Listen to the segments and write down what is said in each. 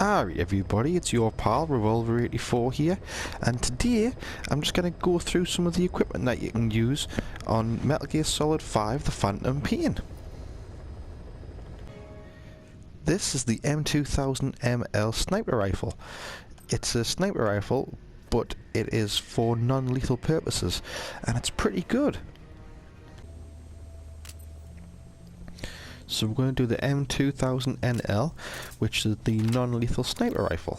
Alright everybody, it's your pal Revolver84 here, and today I'm just going to go through some of the equipment that you can use on Metal Gear Solid 5 The Phantom Pain. This is the M2000ML sniper rifle. It's a sniper rifle, but it is for non-lethal purposes, and it's pretty good. So we're going to do the M2000NL, which is the non-lethal sniper rifle.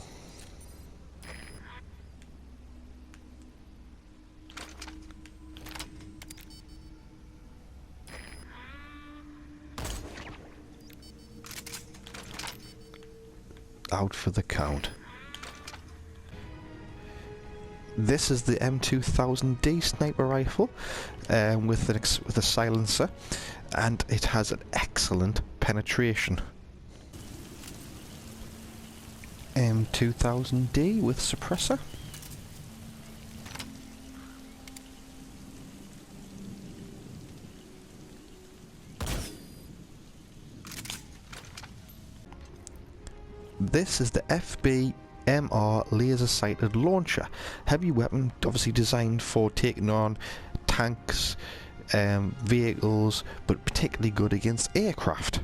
Out for the count. This is the M2000D sniper rifle with a silencer, and it has an excellent penetration. M2000D with suppressor. This is the FBMR laser-sighted launcher. Heavy weapon, obviously designed for taking on tanks, vehicles, but particularly good against aircraft.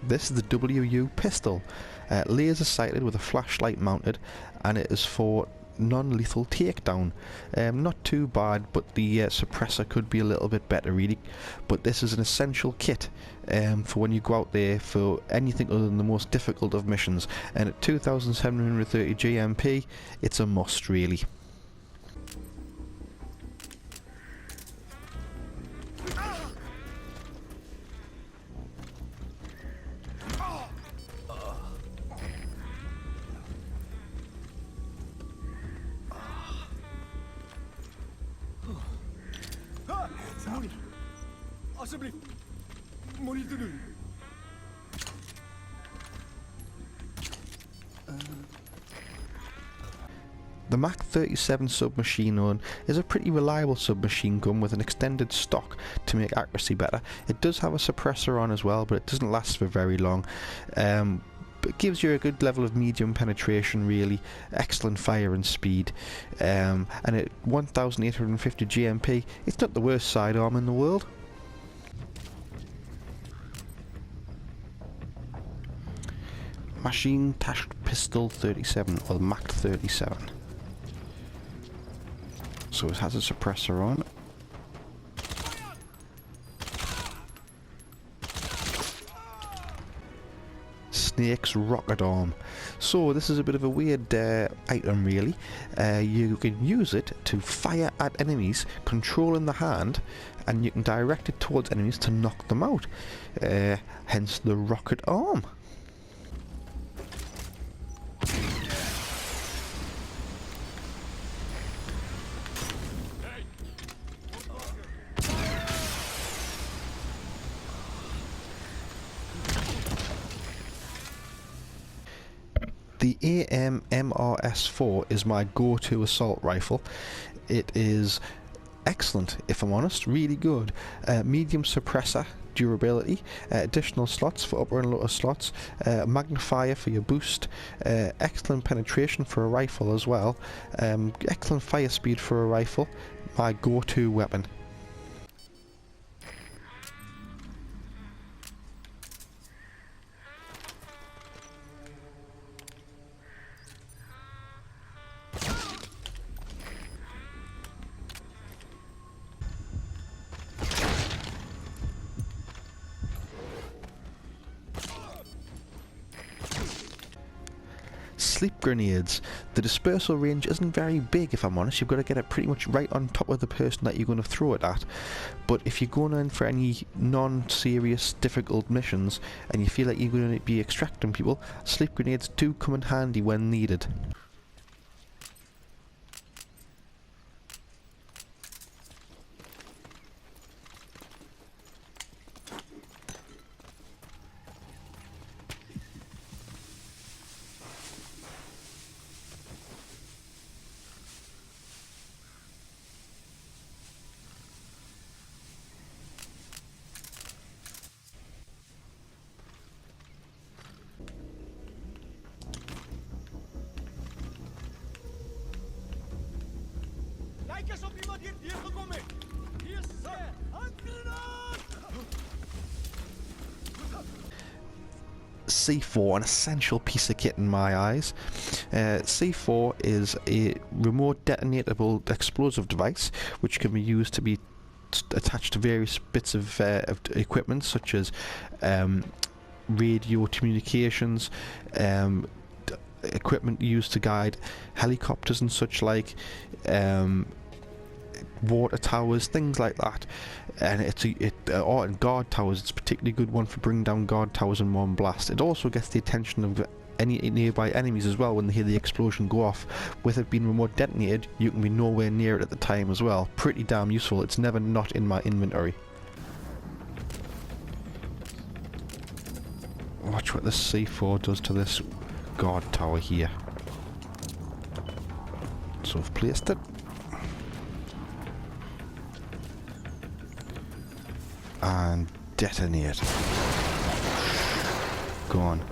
This is the WU pistol, laser sighted with a flashlight mounted, and it is for non-lethal takedown. Not too bad, but the suppressor could be a little bit better really, but this is an essential kit for when you go out there for anything other than the most difficult of missions, and at 2730 GMP it's a must really. The Mach 37 submachine gun is a pretty reliable submachine gun with an extended stock to make accuracy better. It does have a suppressor on as well, but it doesn't last for very long. It gives you a good level of medium penetration really, excellent fire and speed, and at 1850 GMP it's not the worst sidearm in the world. Machine Task Pistol 37, or Mach 37. So it has a suppressor on. Snake's rocket arm. So this is a bit of a weird item really. You can use it to fire at enemies, controlling the hand, and you can direct it towards enemies to knock them out. Hence the rocket arm. The AM-MRS4 is my go-to assault rifle. It is excellent, if I'm honest, really good. Medium suppressor durability, additional slots for upper and lower slots, magnifier for your boost, excellent penetration for a rifle as well, excellent fire speed for a rifle, my go-to weapon. Sleep grenades. The dispersal range isn't very big, if I'm honest. You've got to get it pretty much right on top of the person that you're going to throw it at. But if you're going in for any non-serious, difficult missions, and you feel like you're going to be extracting people, sleep grenades do come in handy when needed. C4, an essential piece of kit in my eyes. C4 is a remote detonatable explosive device which can be used to be attached to various bits of equipment, such as radio communications, equipment used to guide helicopters and such like, water towers, things like that. And and guard towers. It's a particularly good one for bringing down guard towers in one blast. It also gets the attention of any nearby enemies as well when they hear the explosion go off. With it being remote detonated, you can be nowhere near it at the time as well. Pretty damn useful. It's never not in my inventory. Watch what the C4 does to this guard tower here. So I've placed it. And detonate. Gone.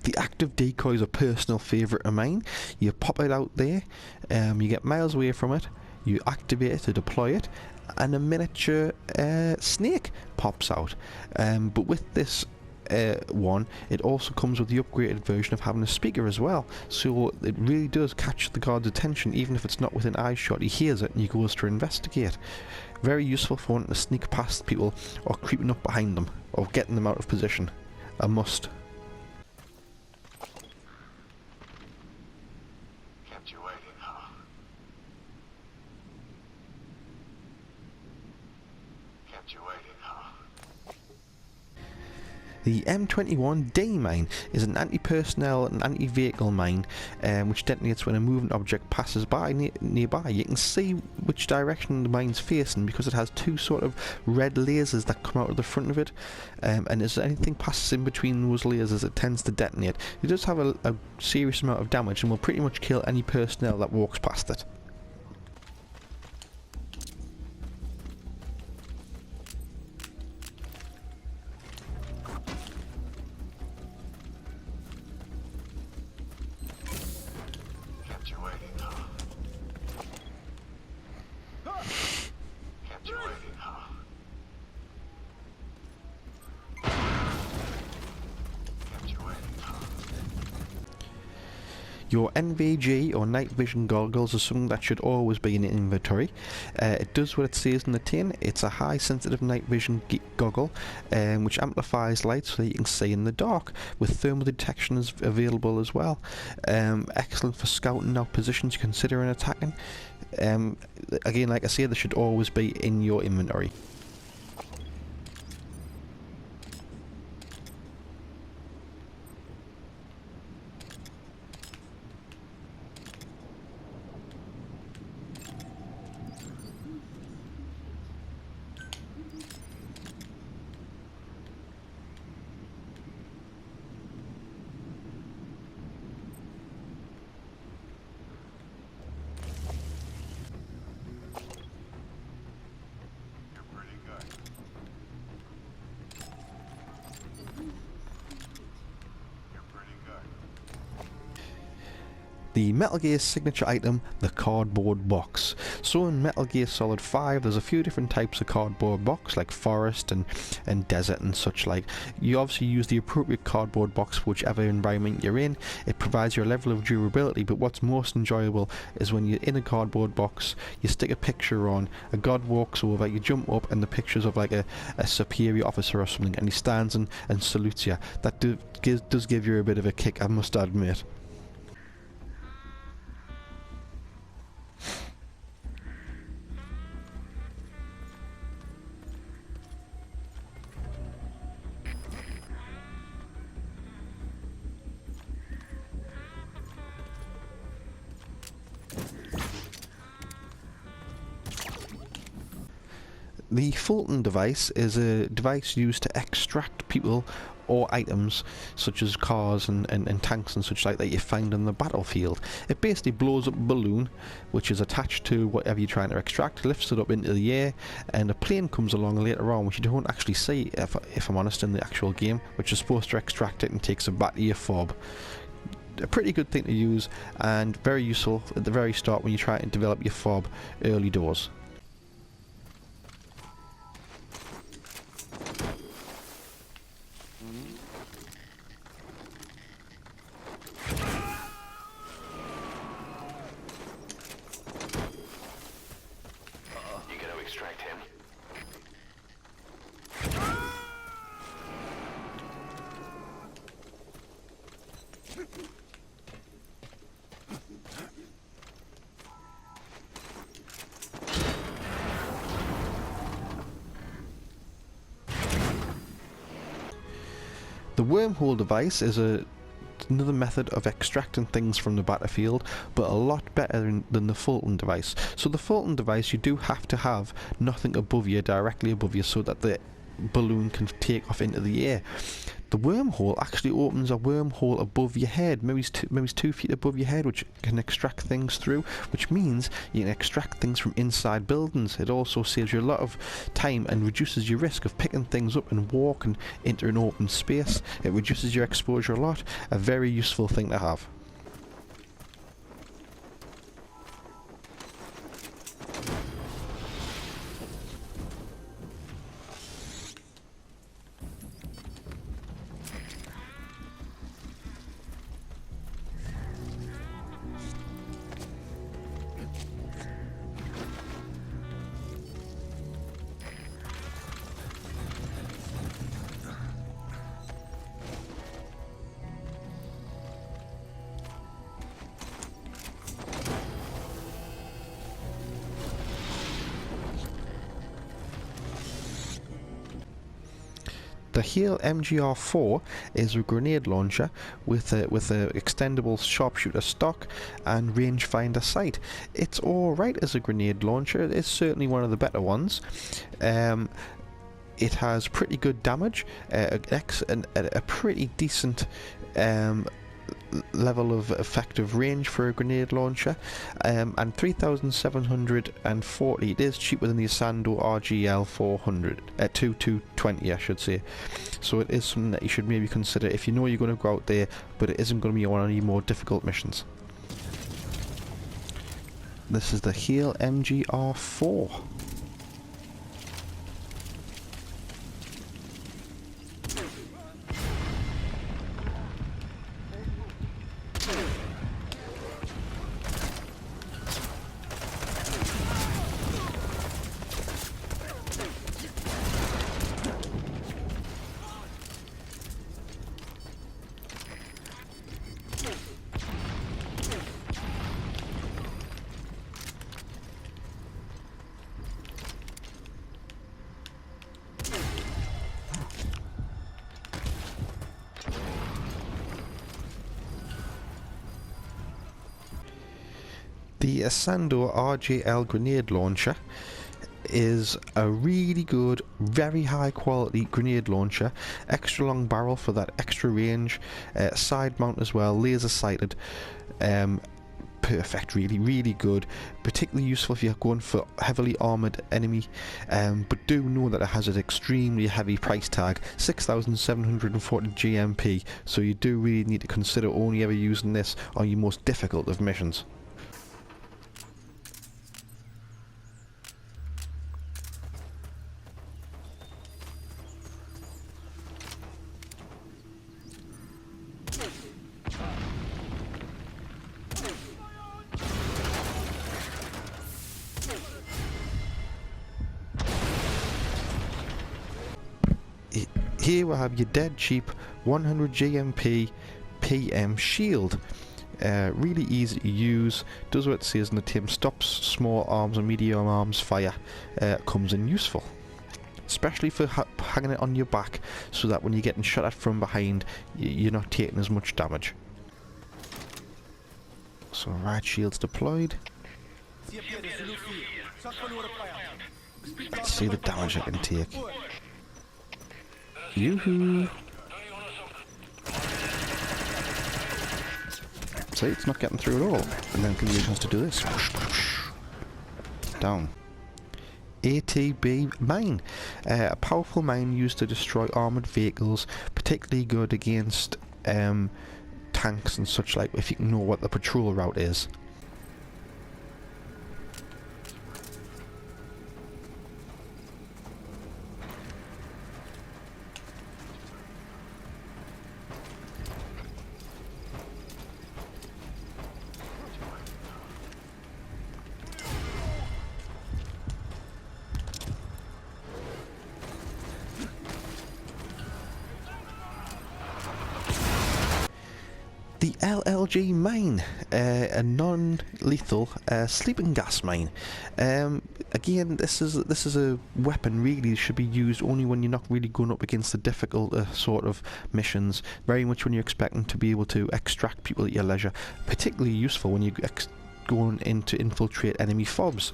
The active decoy is a personal favourite of mine. You pop it out there, you get miles away from it, you activate it to deploy it, and a miniature snake pops out. But with this one, it also comes with the upgraded version of having a speaker as well, so it really does catch the guard's attention. Even if it's not within eyeshot, he hears it and he goes to investigate. Very useful for wanting to sneak past people or creeping up behind them or getting them out of position. A must. Kept you waiting, huh? Kept you waiting, huh? The M21D mine is an anti-personnel and anti-vehicle mine which detonates when a moving object passes by nearby. You can see which direction the mine's facing because it has two sort of red lasers that come out of the front of it, and as anything passes in between those lasers, it tends to detonate. It does have a serious amount of damage and will pretty much kill any personnel that walks past it. Your NVG or night vision goggles are something that should always be in inventory. It does what it says in the tin. It's a high sensitive night vision goggle which amplifies light so that you can see in the dark, with thermal detection is available as well. Excellent for scouting out positions you're considering attacking. Again, like I say, they should always be in your inventory. The Metal Gear signature item, the cardboard box. So in Metal Gear Solid 5 there's a few different types of cardboard box, like forest and desert and such like. You obviously use the appropriate cardboard box for whichever environment you're in. It provides your level of durability, but what's most enjoyable is when you're in a cardboard box, you stick a picture on, a god walks over, you jump up and the picture's of like a superior officer or something, and he stands and salutes you. That does give you a bit of a kick, I must admit. The Fulton device is a device used to extract people or items such as cars and tanks and such like that you find on the battlefield. It basically blows up a balloon which is attached to whatever you're trying to extract, lifts it up into the air, and a plane comes along later on which you don't actually see, if I'm honest, in the actual game, which is supposed to extract it and takes it back to your fob. A pretty good thing to use and very useful at the very start when you're trying to develop your fob early doors. You gonna extract him? The Wormhole device is another method of extracting things from the battlefield, but a lot better than the Fulton device. So the Fulton device, you do have to have nothing above you, directly above you, so that the balloon can take off into the air. The Wormhole actually opens a wormhole above your head, maybe it's 2 feet above your head, which can extract things through, which means you can extract things from inside buildings. It also saves you a lot of time and reduces your risk of picking things up and walking into an open space. It reduces your exposure a lot. A very useful thing to have. The Hale MGR4 is a grenade launcher with a extendable sharpshooter stock and rangefinder sight. It's alright as a grenade launcher. It's certainly one of the better ones. It has pretty good damage, a pretty decent level of effective range for a grenade launcher, and 3,740. It is cheaper than the Asando RGL 220, I should say. So it is something that you should maybe consider if you know you're going to go out there, but it isn't going to be one of the more difficult missions. This is the Hale MGR4. The Asando RJL grenade launcher is a really good, very high quality grenade launcher. Extra long barrel for that extra range, side mount as well, laser sighted. Perfect, really good. Particularly useful if you're going for heavily armoured enemy, but do know that it has an extremely heavy price tag, 6,740 GMP, so you do really need to consider only ever using this on your most difficult of missions. Here we have your dead cheap 100 GMP PM shield. Really easy to use, does what it says in the tin, stops small arms and medium arms fire, comes in useful. Especially for hanging it on your back, so that when you're getting shot at from behind, you're not taking as much damage. So riot shield's deployed. Let's see the damage I can take. Yoo-hoo! See, it's not getting through at all. And then can you use a chance to do this. Down. ATB mine. A powerful mine used to destroy armoured vehicles, particularly good against tanks and such like, if you can know what the patrol route is. The LLG mine, a non-lethal sleeping gas mine. Again, this is a weapon really that should be used only when you're not really going up against the difficult sort of missions. Very much when you're expecting to be able to extract people at your leisure. Particularly useful when you're going in to infiltrate enemy fobs.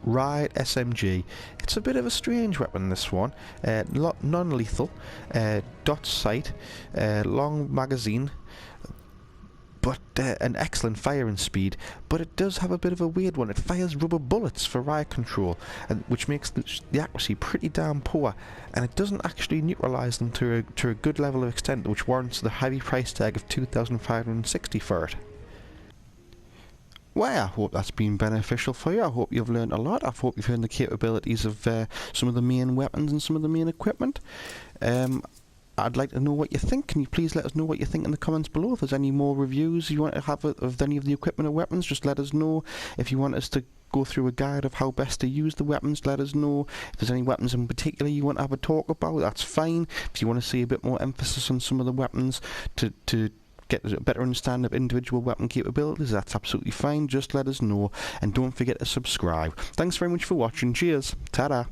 Right, SMG. It's a bit of a strange weapon, this one. Non-lethal, dot sight, long magazine, but an excellent firing speed. But it does have a bit of a weird one. It fires rubber bullets for riot control, which makes the accuracy pretty damn poor. And it doesn't actually neutralise them to a good level of extent, which warrants the heavy price tag of $2,560 for it. Well, I hope that's been beneficial for you. I hope you've learned a lot. I hope you've heard the capabilities of some of the main weapons and some of the main equipment. I'd like to know what you think. Can you please let us know what you think in the comments below? If there's any more reviews you want to have of any of the equipment or weapons, just let us know. If you want us to go through a guide of how best to use the weapons, let us know. If there's any weapons in particular you want to have a talk about, that's fine. If you want to see a bit more emphasis on some of the weapons to get a better understanding of individual weapon capabilities, that's absolutely fine. Just let us know, and don't forget to subscribe. Thanks very much for watching. Cheers. Ta-da.